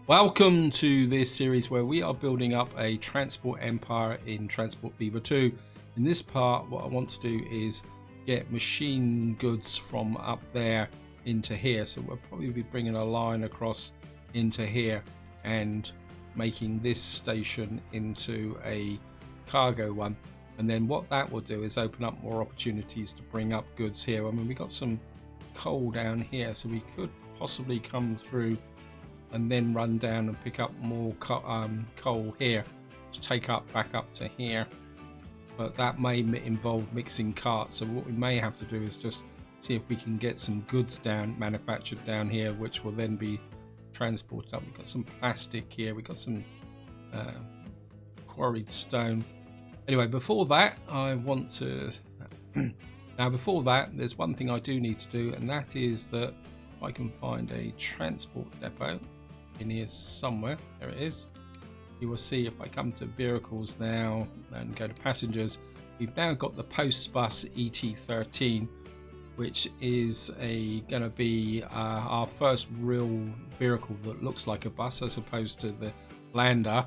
Welcome to this series where we are building up a transport empire in Transport Fever 2. In this part, what I want to do is get machine goods from up there into here. So we'll probably be bringing a line across into here and making this station into a cargo one. And then what that will do is open up more opportunities to bring up goods here. I mean, we got some coal down here, so we could possibly come through and then run down and pick up more coal here to take up back up to here, but that may involve mixing carts. So what we may have to do is just see if we can get some goods manufactured down here, which will then be transported up. We've got some plastic here, we've got some quarried stone. Anyway, before that I want to now before that there's one thing I do need to do, and that is that if I can find a transport depot in here somewhere, there it is. You will see if I come to vehicles now and go to passengers, we've now got the post bus ET13, which is going to be our first real vehicle that looks like a bus as opposed to the lander.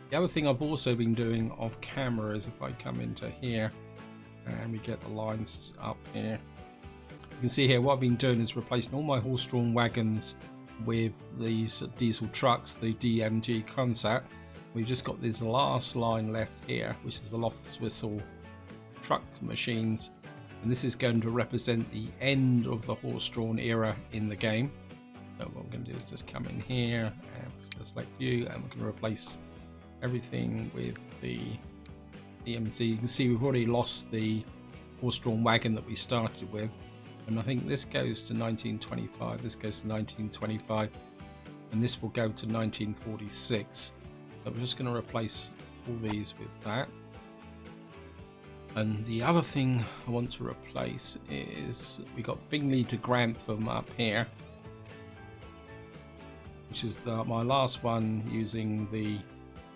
The other thing I've also been doing off camera is if I come into here and we get the lines up here, you can see here what I've been doing is replacing all my horse-drawn wagons with these diesel trucks, the DMG concept. We've just got this last line left here, which is the Loft's Whistle truck machines, and this is going to represent the end of the horse-drawn era in the game. So what we're going to do is just come in here and just select view, and we're going to replace everything with the DMG. You can see we've already lost the horse-drawn wagon that we started with. And I think this goes to 1925, this goes to 1925, and this will go to 1946. So we're just going to replace all these with that. And the other thing I want to replace is we got Bingley to Grantham up here, which is my last one using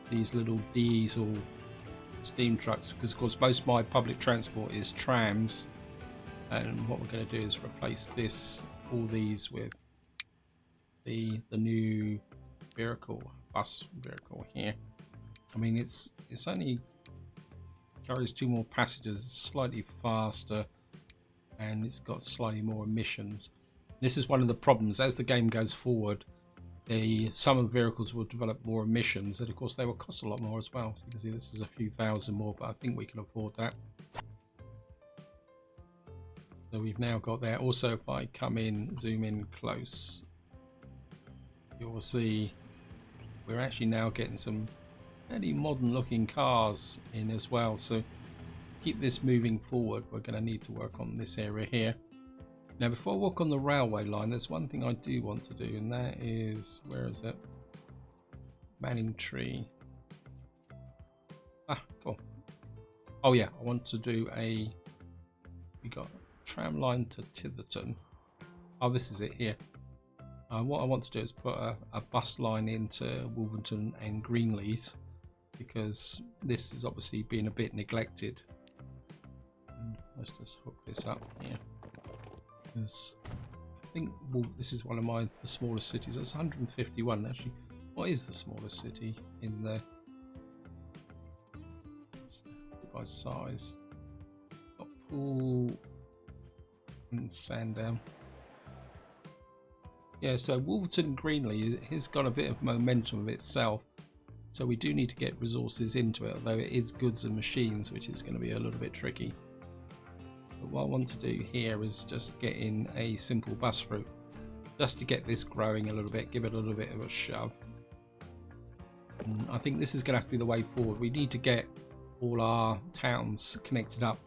these little diesel steam trucks, because of course most of my public transport is trams. And what we're going to do is replace all these with the new bus vehicle here. I mean, it's only carries 2 more passengers, it's slightly faster, and it's got slightly more emissions. This is one of the problems as the game goes forward. Some of the vehicles will develop more emissions, and of course they will cost a lot more as well. So you can see this is a few thousand more, but I think we can afford that. So we've now got there. Also, if I come in, zoom in close, you will see we're actually now getting some fairly modern looking cars in as well. So keep this moving forward, we're going to need to work on this area here. Now before I walk on the railway line, there's one thing I do want to do, and that is, where is it? Manning Tree. Ah, cool. Oh yeah, I want to do we got tram line to Titherton. Oh, this is it here. What I want to do is put a bus line into Wolverton and Greenleys, because this is obviously being a bit neglected. Let's just hook this up here, because I think this is one of the smallest cities. It's 151 actually. What is the smallest city in there by size? Got Poole and Sandown. Yeah, so Wolverton Greenley has got a bit of momentum of itself, so we do need to get resources into it, although it is goods and machines, which is going to be a little bit tricky. But what I want to do here is just get in a simple bus route, just to get this growing a little bit, give it a little bit of a shove. And I think this is going to have to be the way forward. We need to get all our towns connected up.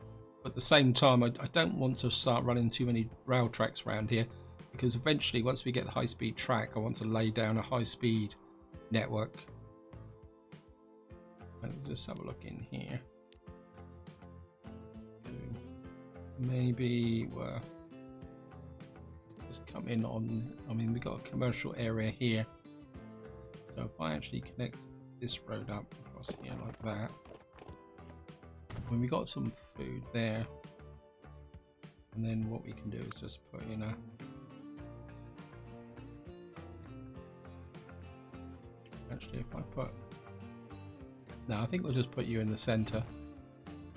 But at the same time, I don't want to start running too many rail tracks around here, because eventually once we get the high-speed track, I want to lay down a high-speed network. Let's just have a look in here. Maybe just come in on, I mean, we've got a commercial area here, so if I actually connect this road up across here like that, when we got some food there, and then what we can do is just put in Actually, if I put... No, I think we'll just put you in the center,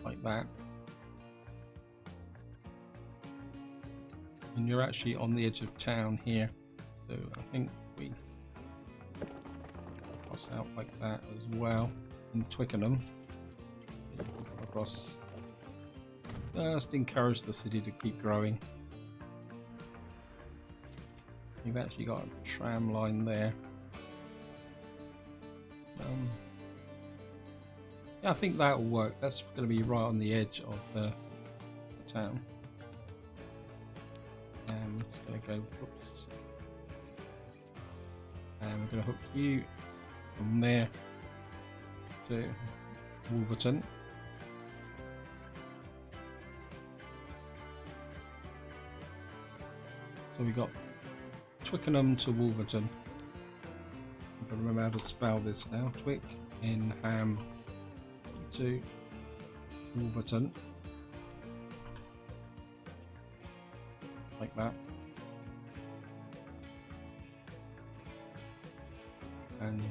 like that. And you're actually on the edge of town here. So I think we cross out like that as well. In Twickenham. Across. Just encourage the city to keep growing. You've actually got a tram line there. Yeah, I think that'll work. That's going to be right on the edge of the town. And it's going to go, whoops. And we're going to hook you from there to Wolverton. So we got Twickenham to Wolverton. I don't remember how to spell this now. Twickenham to Wolverton. Like that. And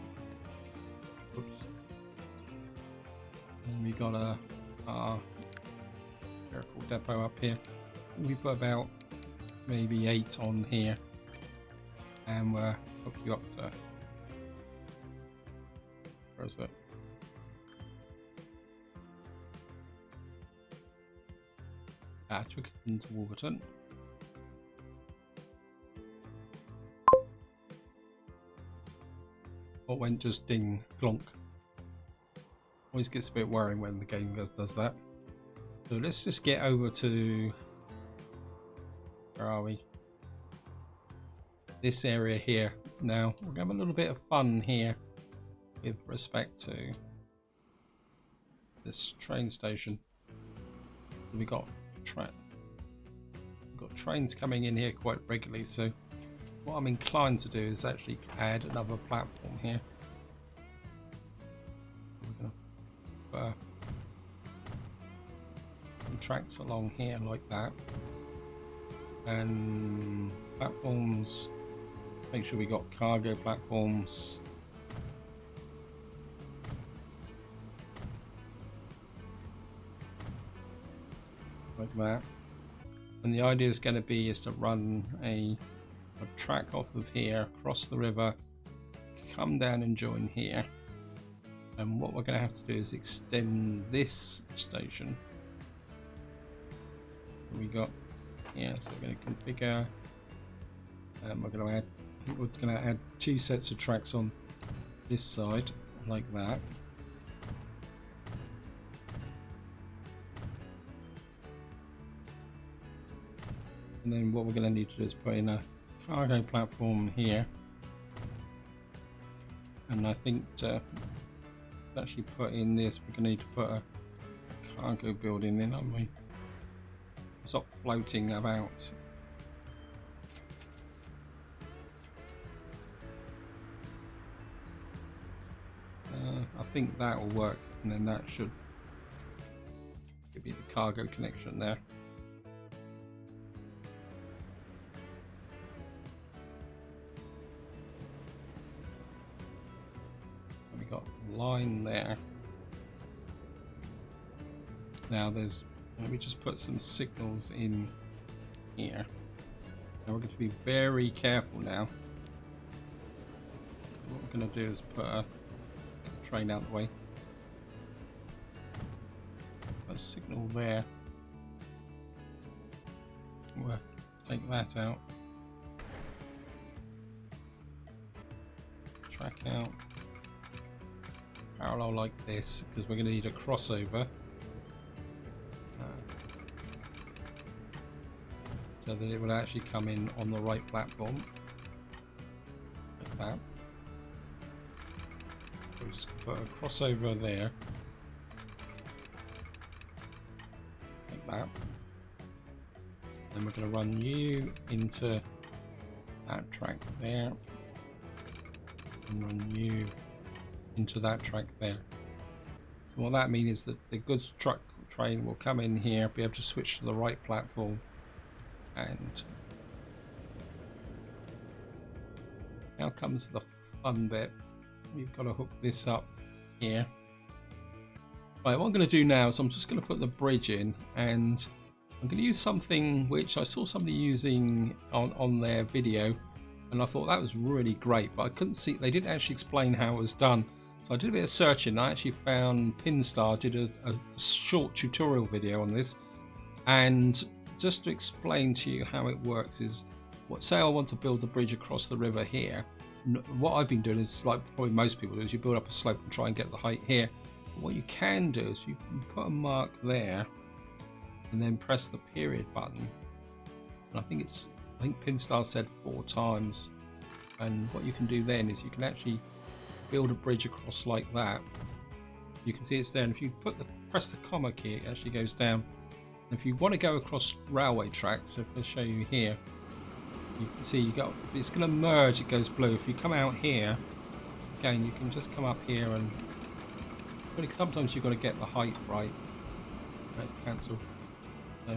oops. And we got a miracle depot up here. We put about maybe 8 on here, and we'll hook you up to, where's it? Twickenham to Wolverton. What went just ding clonk. Always gets a bit worrying when the game does that. So let's just get over to, where are we? This area here. Now we're gonna have a little bit of fun here with respect to this train station. We got trains coming in here quite regularly, so what I'm inclined to do is actually add another platform here. We're gonna put some tracks along here like that, and platforms. Make sure we got cargo platforms. Like that. And the idea is going to be to run a track off of here, cross the river, come down and join here. And what we're going to have to do is extend this station. We got here, so we're going to configure. We're going to add. I think we're going to add 2 sets of tracks on this side, like that. And then what we're going to need to do is put in a cargo platform here. And I think to actually put in this, we're going to need to put a cargo building in, aren't we? Stop floating about. I think that will work, and then that should give you the cargo connection there. And we got a line there. Now there's, let me just put some signals in here. Now we're going to be very careful now. What we're going to do is put a train out the way. Put a signal there. We'll take that out. Track out. Parallel like this, because we're going to need a crossover. So that it will actually come in on the right platform. Like that. We'll just put a crossover there. Like that. Then we're going to run you into that track there. And run you into that track there. And what that means is that the goods truck train will come in here, be able to switch to the right platform. And now comes the fun bit. we've got to hook this up here. Right, what I'm going to do now is I'm just going to put the bridge in, and I'm going to use something which I saw somebody using on their video, and I thought that was really great, but I couldn't see, they didn't actually explain how it was done. So I did a bit of searching. I actually found Pinstar did a short tutorial video on this, and just to explain to you how it works is, say I want to build the bridge across the river here. What I've been doing is, like probably most people do, is you build up a slope and try and get the height here. But what you can do is you can put a mark there and then press the period button. And I think Pinstar said 4 times. And what you can do then is you can actually build a bridge across like that. You can see it's there, and if you press the comma key, it actually goes down. And if you want to go across railway tracks, if I show you here, you can see it's going to merge, it goes blue. If you come out here, again, you can just come up here, and sometimes you've got to get the height right. Let's cancel. So, I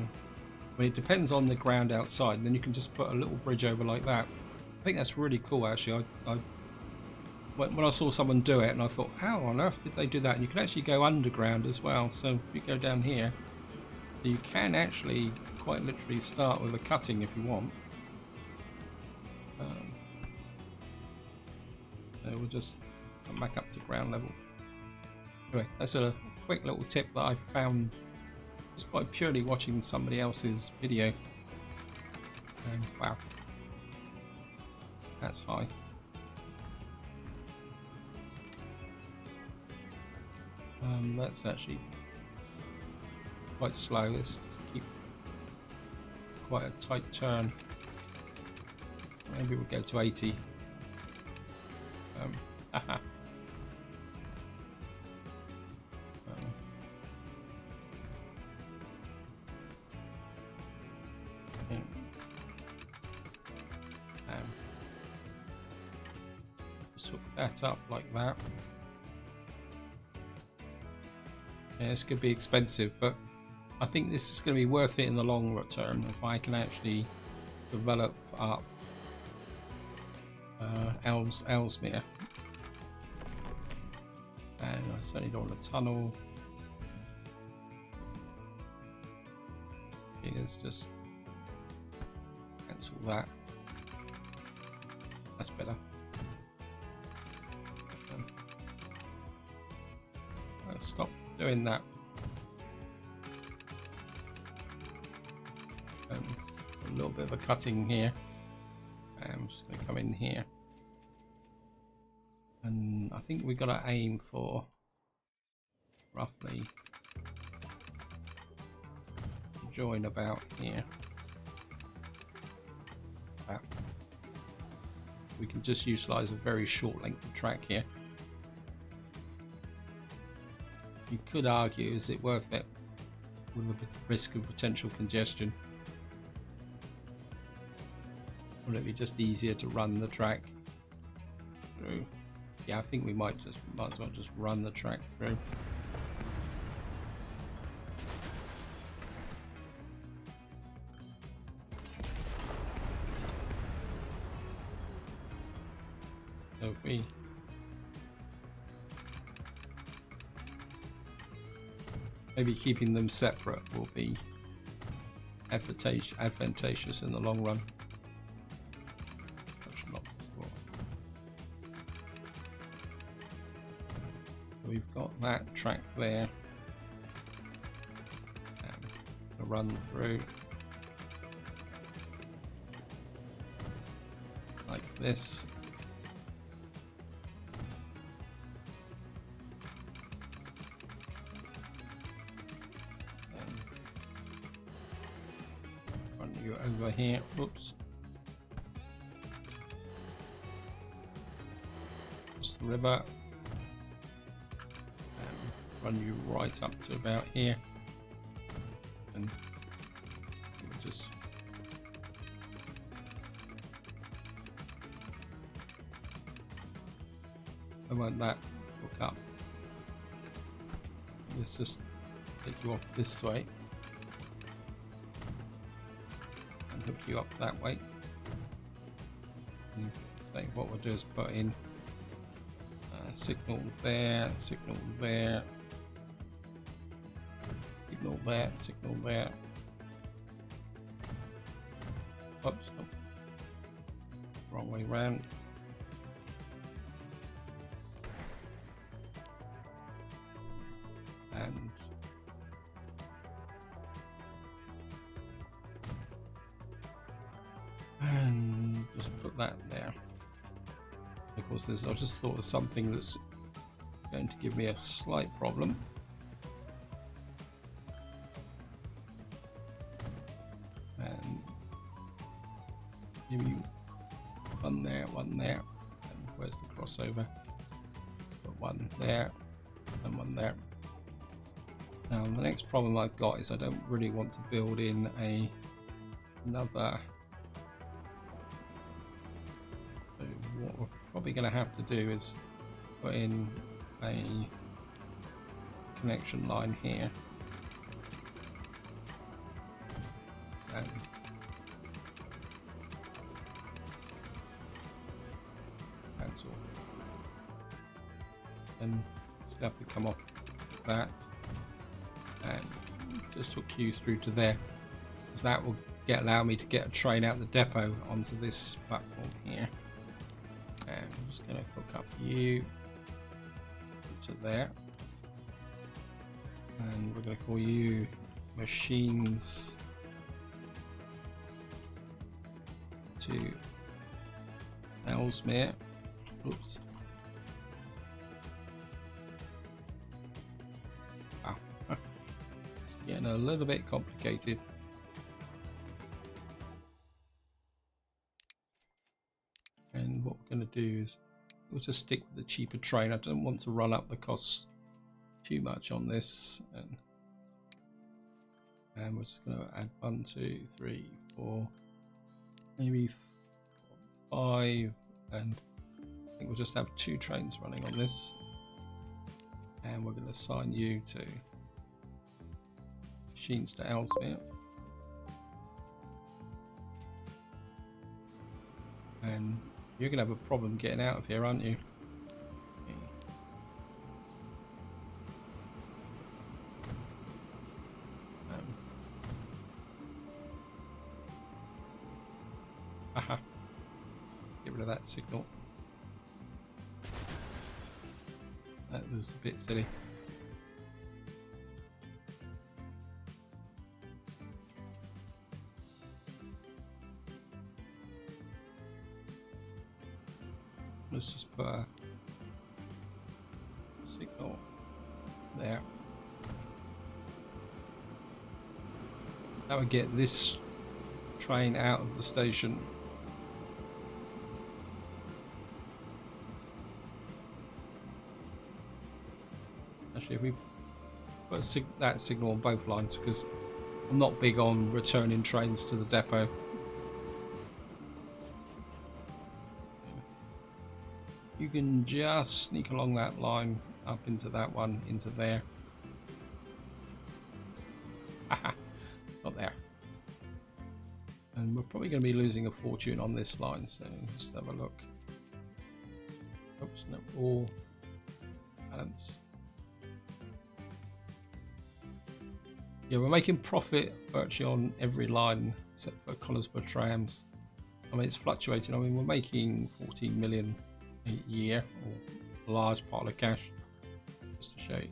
mean, it depends on the ground outside, and then you can just put a little bridge over like that. I think that's really cool, actually. When I saw someone do it, and I thought, how on earth did they do that? And you can actually go underground as well. So if you go down here, you can actually quite literally start with a cutting if you want. So we'll just come back up to ground level. Anyway, that's a quick little tip that I found just by purely watching somebody else's video. Wow, that's high. That's actually quite slow. Let's just keep quite a tight turn. Maybe we'll go to 80. Just hook that up like that. Yeah, this could be expensive, but I think this is going to be worth it in the long term if I can actually develop up Ellesmere. And I certainly don't want a tunnel. Let's just cancel that. That's better. I'll stop doing that. A little bit of a cutting here. I'm just going to come in here, and I think we've got to aim for roughly join about here. We can just utilize a very short length of track here. You could argue, is it worth it with the risk of potential congestion? Would it be just easier to run the track through? Yeah, I think we might as well just run the track through. So if we maybe keeping them separate will be advantageous in the long run. We've got that track there, and run through like this. Run you over here. Oops. Across the river. Run you right up to about here, and we'll just I want that hook up. Let's just take you off this way and hook you up that way. And so what we'll do is put in signal there, signal there, signal there, signal there. Oops, oh. Wrong way round. And just put that there. Of course, I just thought of something that's going to give me a slight problem. And give me one there, one there. And where's the crossover? Put one there and one there. Now the next problem I've got is I don't really want to build in another. So what we're probably going to have to do is put in a connection line here. And cancel. And just have to come off that and just hook you through to there, because that will allow me to get a train out the depot onto this platform here. And I'm just going to hook up you to there, and we're going to call you machines to Ellesmere. Oops. Wow. It's getting a little bit complicated. And what we're going to do is we'll just stick with the cheaper train. I don't want to run up the costs too much on this. And we're just going to add 1, 2, 3, 4, maybe 5, and I think we'll just have 2 trains running on this. And we're going to assign you to machines to Ellesmere. And you're going to have a problem getting out of here, aren't you? Haha. Get rid of that signal. That was a bit silly. Let's just put a signal there. That would get this train out of the station. Actually, if we put that signal on both lines, because I'm not big on returning trains to the depot. You can just sneak along that line up into that one, into there. Haha, not there. And we're probably going to be losing a fortune on this line, so just have a look. Oops, no, all balance. Yeah, we're making profit virtually on every line except for Conisborough trams. I mean, it's fluctuating. I mean, we're making 14 million a year, or a large pile of cash, just to show you.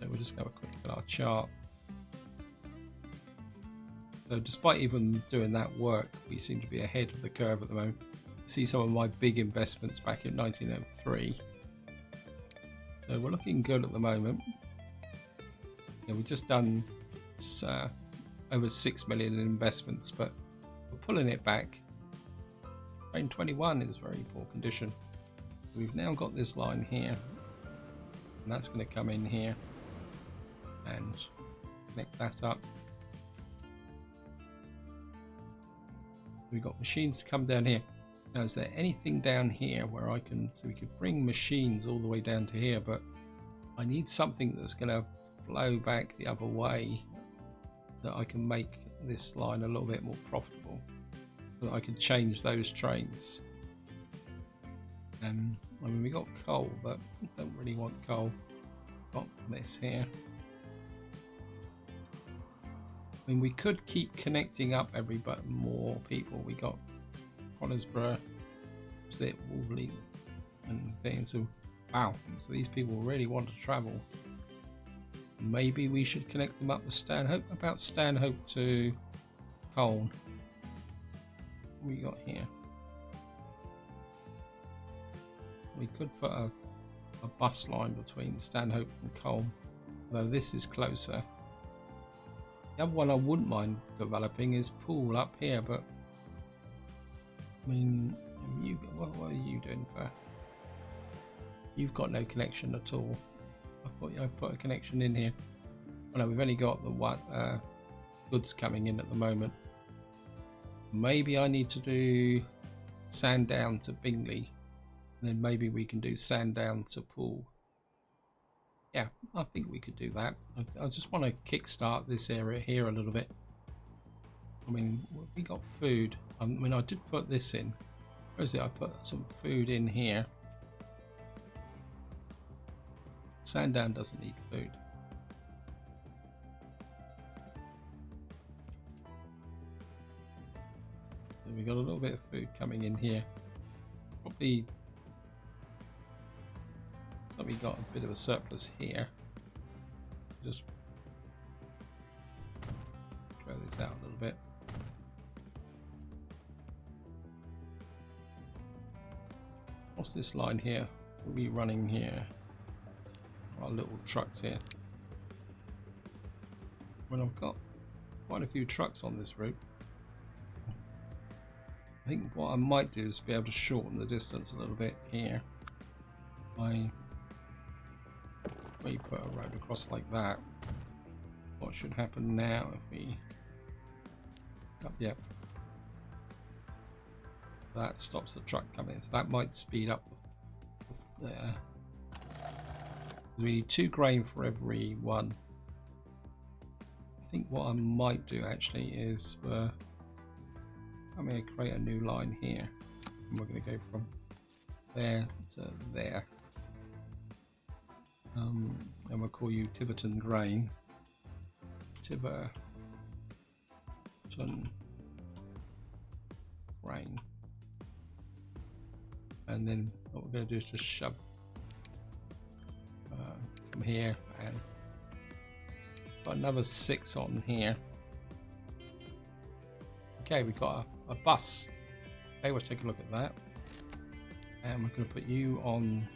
So we'll just have a quick look at our chart. So despite even doing that work, we seem to be ahead of the curve at the moment. See some of my big investments back in 1903. So we're looking good at the moment. Yeah, we've just done over 6 million in investments, but we're pulling it back. Train 21 is very poor condition. We've now got this line here, and that's going to come in here and connect that up. We've got machines to come down here. Now, is there anything down here where I can, so we could bring machines all the way down to here, but I need something that's going to flow back the other way, that I can make this line a little bit more profitable, so that I can change those trains. I mean, we got coal, but don't really want coal. Got this here. I mean, we could keep connecting up more people. We got Conisborough, Wolverley, and things. So, wow, so these people really want to travel. Maybe we should connect them up with Stanhope. About Stanhope to Colne. What we got here? We could put a bus line between Stanhope and Colne, though this is closer. The other one I wouldn't mind developing is Poole up here, but I mean, what are you doing for? You've got no connection at all. I thought I put a connection in here. Oh no, we've only got the goods coming in at the moment. Maybe I need to do Sandown to Bingley, and then maybe we can do Sandown to Poole. Yeah, I think we could do that. I just want to kickstart this area here a little bit. I mean, we got food. I mean, I did put this in. Where is it? I put some food in here. Sandown doesn't need food. So we got a little bit of food coming in here. Probably. So we got a bit of a surplus here. Just throw this out a little bit. What's this line here? What are we running here? Our little trucks here. Well, I've got quite a few trucks on this route. I think what I might do is be able to shorten the distance a little bit here. We put a road across like that. What should happen now if we yep, that stops the truck coming, so that might speed up there. We need 2 grain for every one. I think what I might do actually is I'm going to create a new line here, and we're going to go from there to there. And we'll call you Tiverton Grain. Tiverton Grain. And then what we're going to do is just shove from here and put another 6 on here. Okay, we've got a bus. Okay, we'll take a look at that. And we're going to put you on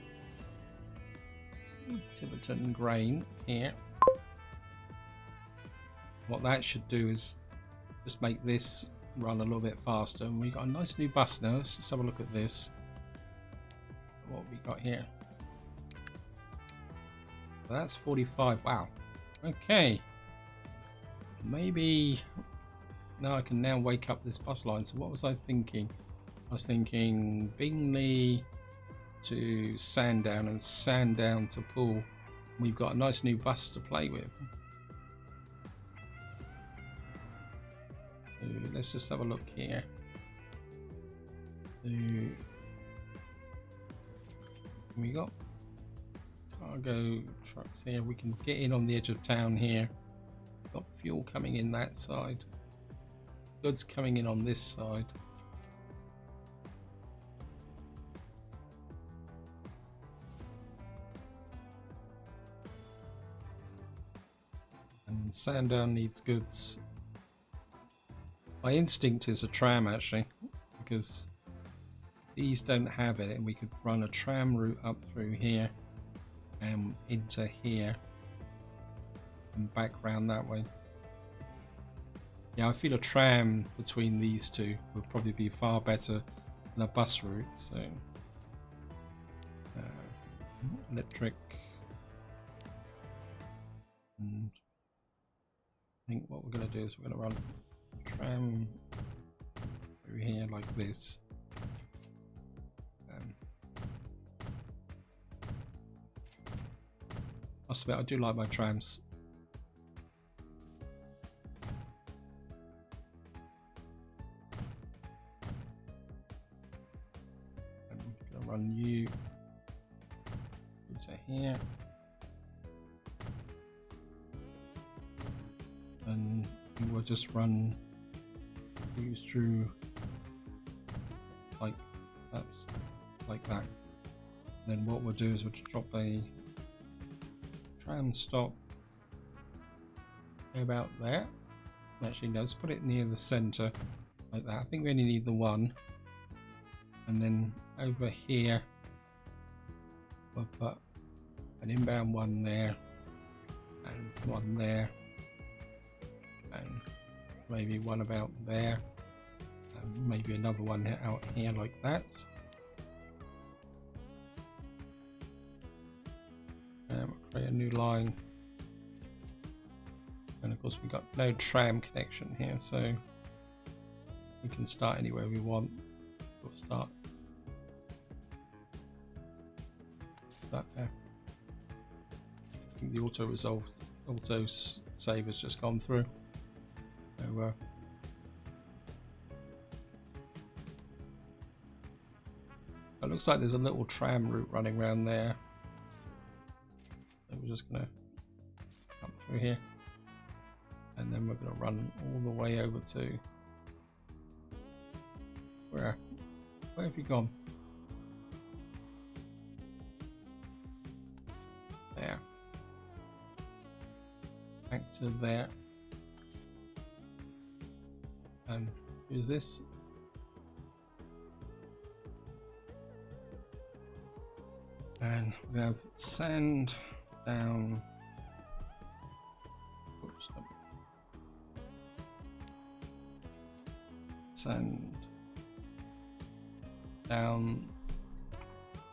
Tiverton Grain here. What that should do is just make this run a little bit faster, and we got a nice new bus now. Let's just have a look at this. What we got here? So that's 45. Wow. Okay. Maybe now I can now wake up this bus line. So what was I thinking? I was thinking Bingley to Sandown and Sandown to Poole. We've got a nice new bus to play with. So let's just have a look here. So we got cargo trucks here. We can get in on the edge of town here. Got fuel coming in that side. Goods coming in on this side. And Sandown needs goods. My instinct is a tram actually, because these don't have it, and we could run a tram route up through here and into here and back round that way. Yeah, I feel a tram between these two would probably be far better than a bus route. So electric, and I think what we're going to do is we're going to run a tram through here like this. Must admit, I do like my trams. I'm going to run you to here. And we'll just run these through like that. Then what we'll do is we'll drop a tram stop about there. Actually, no, let's put it near the center like that. I think we only need the one. And then over here we'll put an inbound one there and one there and maybe one about there and maybe another one out here like that. And we'll create a new line, and of course we've got no tram connection here, so we can start anywhere we want. We'll start there. I think the auto save has just gone through. So it looks like there's a little tram route running around there. So we're just gonna come through here, and then we're gonna run all the way over to where have you gone? There. Back to there. And use this. And we're gonna have sand down. Oops. Sand down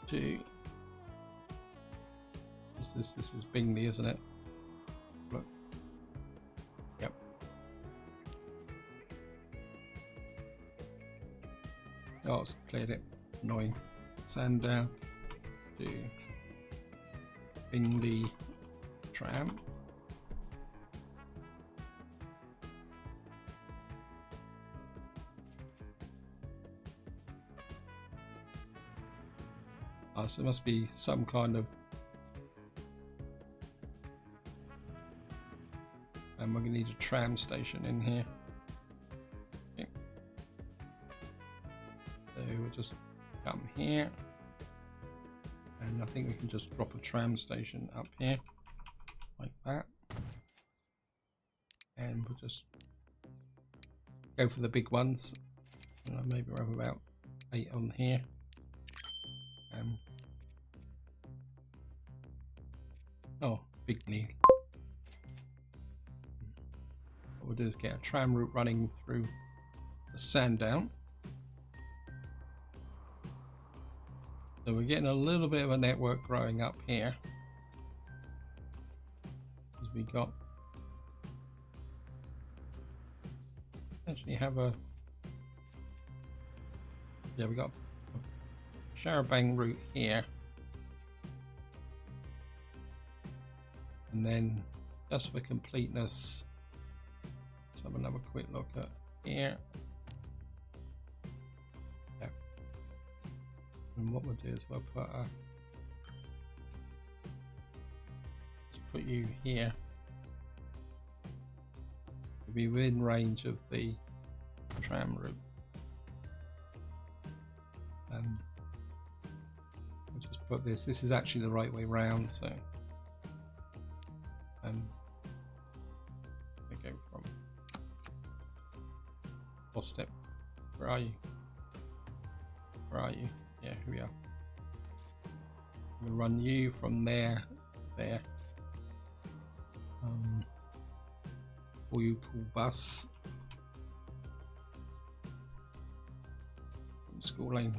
to. What's this? This is Bingley, isn't it? Look. Yep. Oh, it's cleared it. Annoying. Sand down to Bingley tram. Oh, so there must be some kind of. And we're going to need a tram station in here. Okay. So we'll just come here. And I think we can just drop a tram station up here. Like that. And we'll just go for the big ones. Maybe we'll have about 8 on here. Oh, Bingley. What we'll do is get a tram route running through the Sandown. So we're getting a little bit of a network growing up here. Because we got actually have a we got a Sharabang route here. And then just for completeness, let's have another quick look at here. Yeah. And what we'll do is we'll put just put you here to be within range of the tram route. And we'll just put this is actually the right way round, so we go from step. Where are you? Where are you? Yeah, here we are. We'll run you from there to there. Or you call bus from School Lane.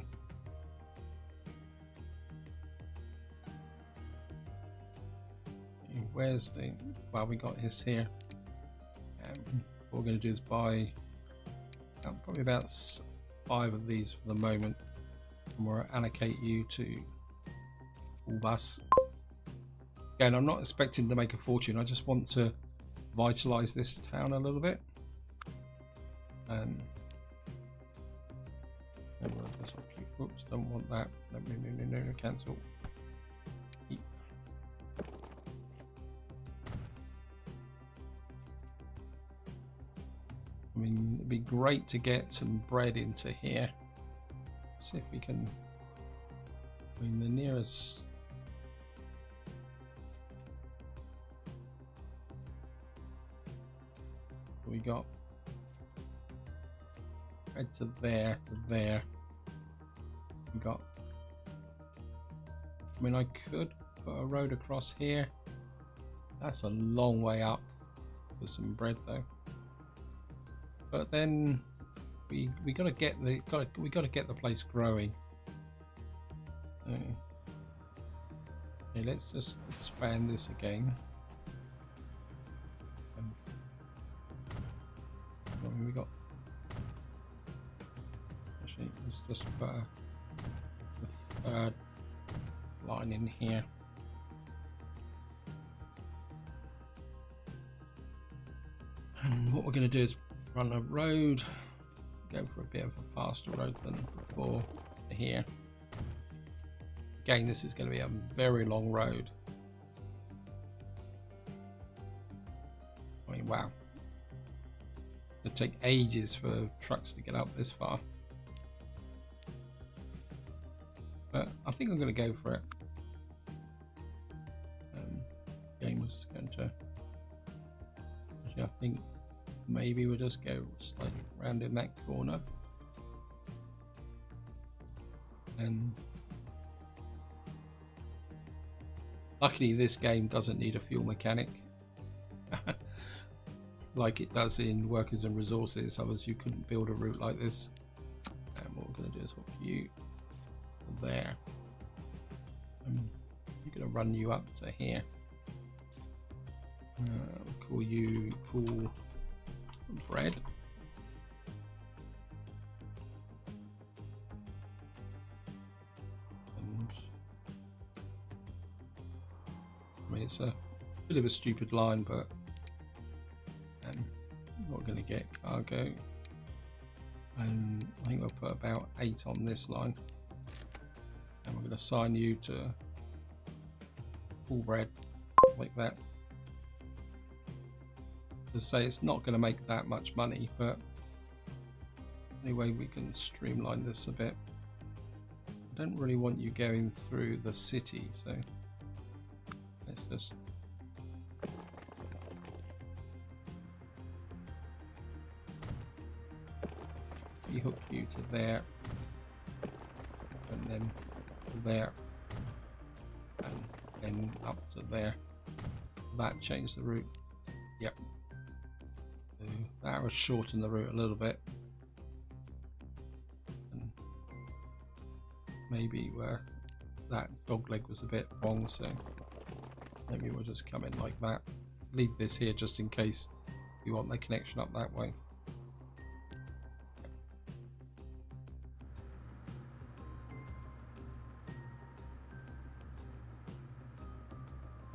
Where's the, well, we got his here. What we're going to do is buy probably about 5 of these for the moment, and we'll allocate you to all bus. Again, I'm not expecting to make a fortune, I just want to vitalize this town a little bit. And we'll just, oops, don't want that. No, cancel. It'd be great to get some bread into here. See if we can. I mean, the nearest. We got bread to there, to there. We got. I mean, I could put a road across here. That's a long way up for some bread, though. But then we gotta get the get the place growing. Okay, let's just expand this again. We got. Actually, let's just put a third line in here. And what we're going to do is run a road, go for a bit of a faster road than before here. Again, this is going to be a very long road. I mean, wow. It'd take ages for trucks to get up this far. But I think I'm going to go for it. Game was just going to. Actually, I think maybe we'll just go slightly around in that corner. And luckily, this game doesn't need a fuel mechanic. Like it does in Workers and Resources, otherwise you couldn't build a route like this. And what we're going to do is hook you there. You're going to run you up to here. We'll call you Pool Bread. And I mean, it's a bit of a stupid line, but we're going to get cargo, and I think we'll put about 8 on this line, and we're going to assign you to Pool Bread like that. To say it's not going to make that much money, but anyway, we can streamline this a bit. I don't really want you going through the city, so let's just hook you to there, and then there, and then up to there. That changed the route. Yep. So that will shorten the route a little bit, and maybe where that dog leg was a bit wrong, so maybe we'll just come in like that. Leave this here just in case you want the connection up that way.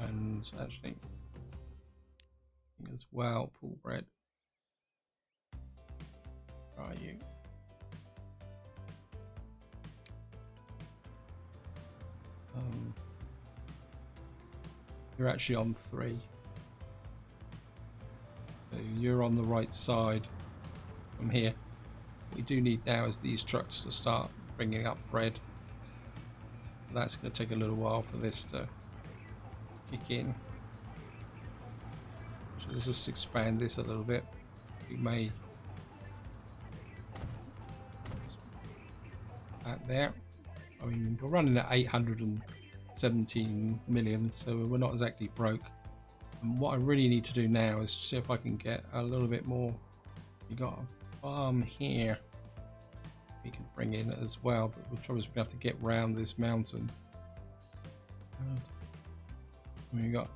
And actually, as well, Pool Bread. Where are you? You're actually on 3. So you're on the right side from here. What we do need now is these trucks to start bringing up bread. That's going to take a little while for this to kick in. So let's just expand this a little bit. We may that there. I mean, we're running at 817 million, so we're not exactly broke. And what I really need to do now is see if I can get a little bit more. You got a farm here we can bring in as well, but the trouble is we have to get round this mountain. We got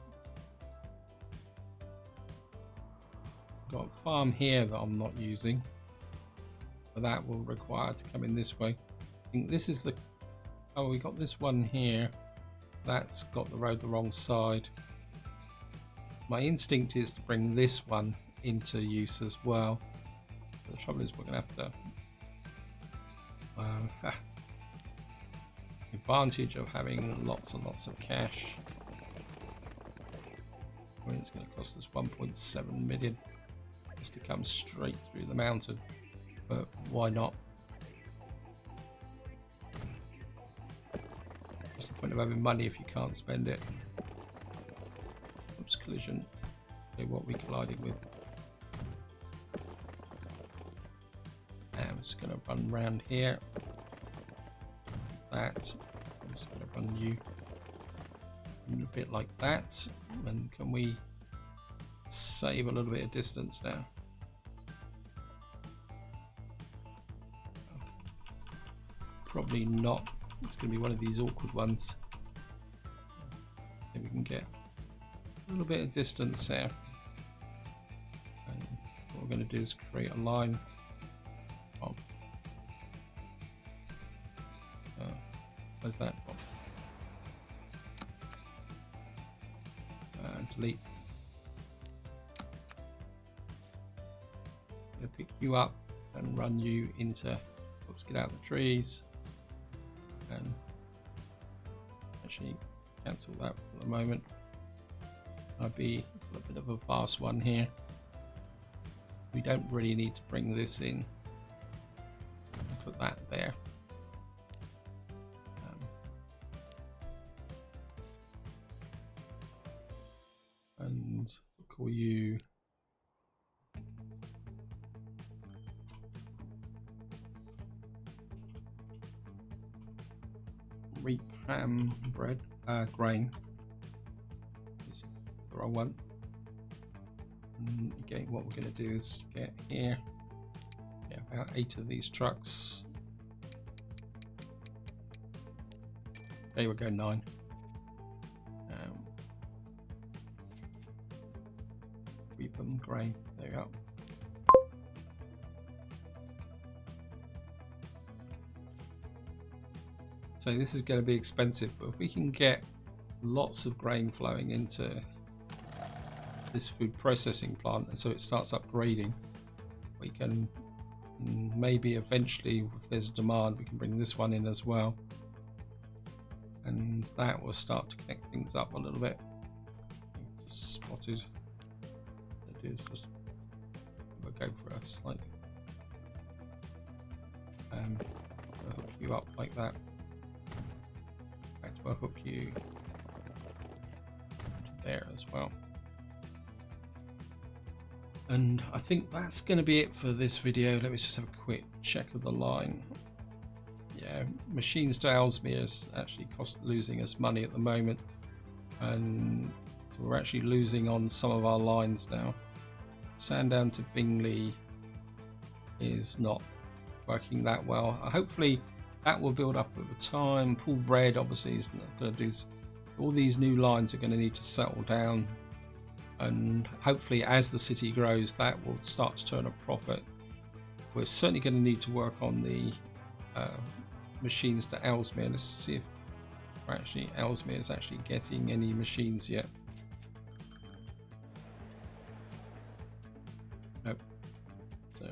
a farm here that I'm not using, but that will require to come in this way. I think this is the we got this one here that's got the road the wrong side. My instinct is to bring this one into use as well, but the trouble is we're gonna have to advantage of having lots and lots of cash. I mean, it's going to cost us 1.7 million. just to come straight through the mountain, but why not? What's the point of having money if you can't spend it? Oops, collision. Okay, what are we colliding with? I'm just going to run around here. That. I'm just going to run you a bit like that. And can we save a little bit of distance now? Probably not. It's going to be one of these awkward ones. Maybe we can get a little bit of distance there. And what we're going to do is create a line. Oh. Where's that one? Delete. I'm going to pick you up and run you into. Oops, get out of the trees. And actually cancel that for the moment. I'll be a bit of a fast one here. We don't really need to bring this in. Put that there. And we'll call you Repam bread, grain. This is the wrong one. And again, what we're going to do is get here. Get about 8 of these trucks. There we go, 9. Repam grain. There we go. So this is going to be expensive, but if we can get lots of grain flowing into this food processing plant, and so it starts upgrading, we can maybe eventually, if there's a demand, we can bring this one in as well, and that will start to connect things up a little bit. Just spotted. It is just we'll go for a slight. I'll hook you up like that. I'll hook you there as well. And I think that's going to be it for this video. Let me just have a quick check of the line. Yeah, machines to Ellesmere is actually losing us money at the moment, and we're actually losing on some of our lines now. Sandown to Bingley is not working that well. Hopefully that will build up over time. Pool Bread obviously is not going to do. All these new lines are going to need to settle down, and hopefully as the city grows that will start to turn a profit. We're certainly going to need to work on the machines to Ellesmere. Let's see if actually Ellesmere is actually getting any machines yet. Nope. So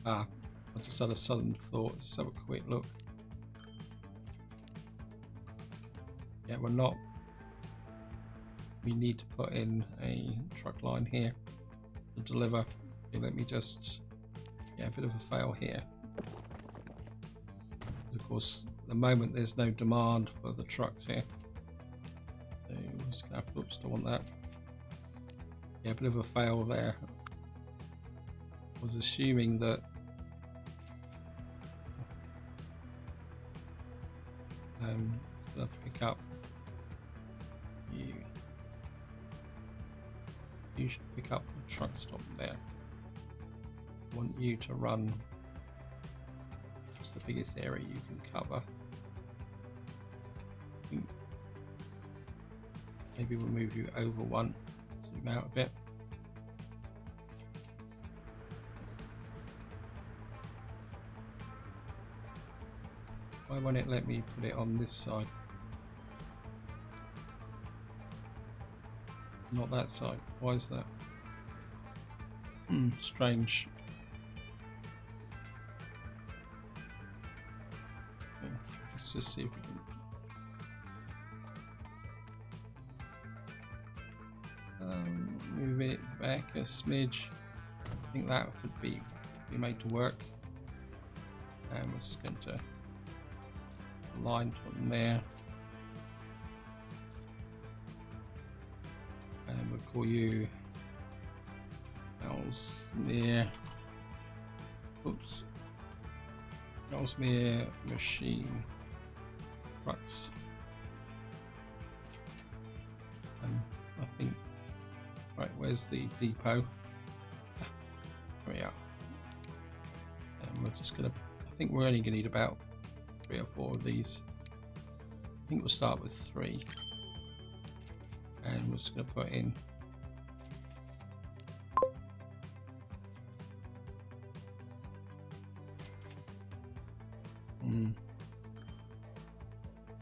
I just had a sudden thought. Just have a quick look. Yeah, we're not. We need to put in a truck line here to deliver. Okay, let me just. Yeah, a bit of a fail here. Of course, at the moment there's no demand for the trucks here. So I'm just gonna have, oops, don't want that. Yeah, a bit of a fail there. I was assuming that it's gonna pick up you. You should pick up the truck stop there. I want you to run. What's the biggest area you can cover? I think maybe we'll move you over one. Zoom out a bit. Why won't it let me put it on this side? Not that side. Why is that? Strange. Okay, let's just see if we can. move it back a smidge. I think that would be made to work. And we're just going to line from there. And we'll call you Ellesmere. Oops. Ellesmere Machine Trucks. And I think, right, where's the depot? There we are. And we're just gonna, I think we're only gonna need about 3 or 4 of these. I think we'll start with 3. And we're just gonna put in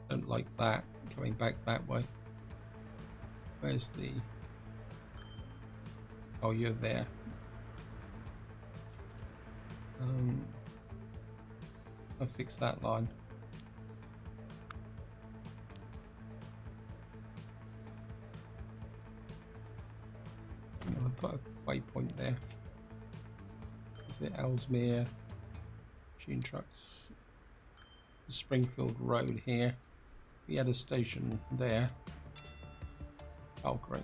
don't like that coming back that way. Where's the, oh, you're there. I'll fix that line. I'll put a waypoint there. Is it Ellesmere Machine Trucks? Springfield Road here. We had a station there. Oh, great.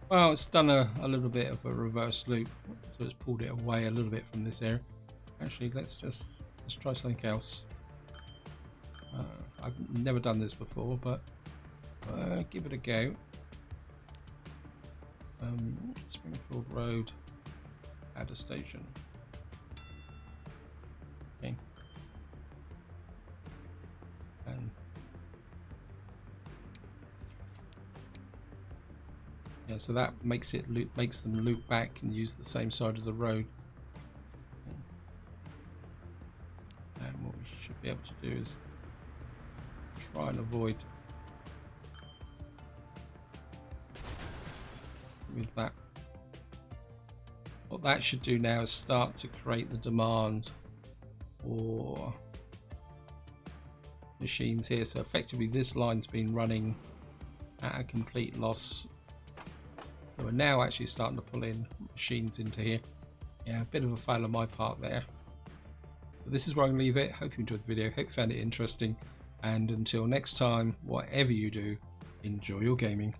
Well, it's done a little bit of a reverse loop, so it's pulled it away a little bit from this area. Actually, let's try something else. I've never done this before, but give it a go. Springfield Road, add a station. Okay. And yeah, so that makes them loop back and use the same side of the road. And what we should be able to do is try and avoid with that. What that should do now is start to create the demand for machines here. So effectively this line's been running at a complete loss. So we're now actually starting to pull in machines into here. Yeah, a bit of a fail on my part there. But this is where I'm going to leave it. Hope you enjoyed the video. Hope you found it interesting. And until next time, whatever you do, enjoy your gaming.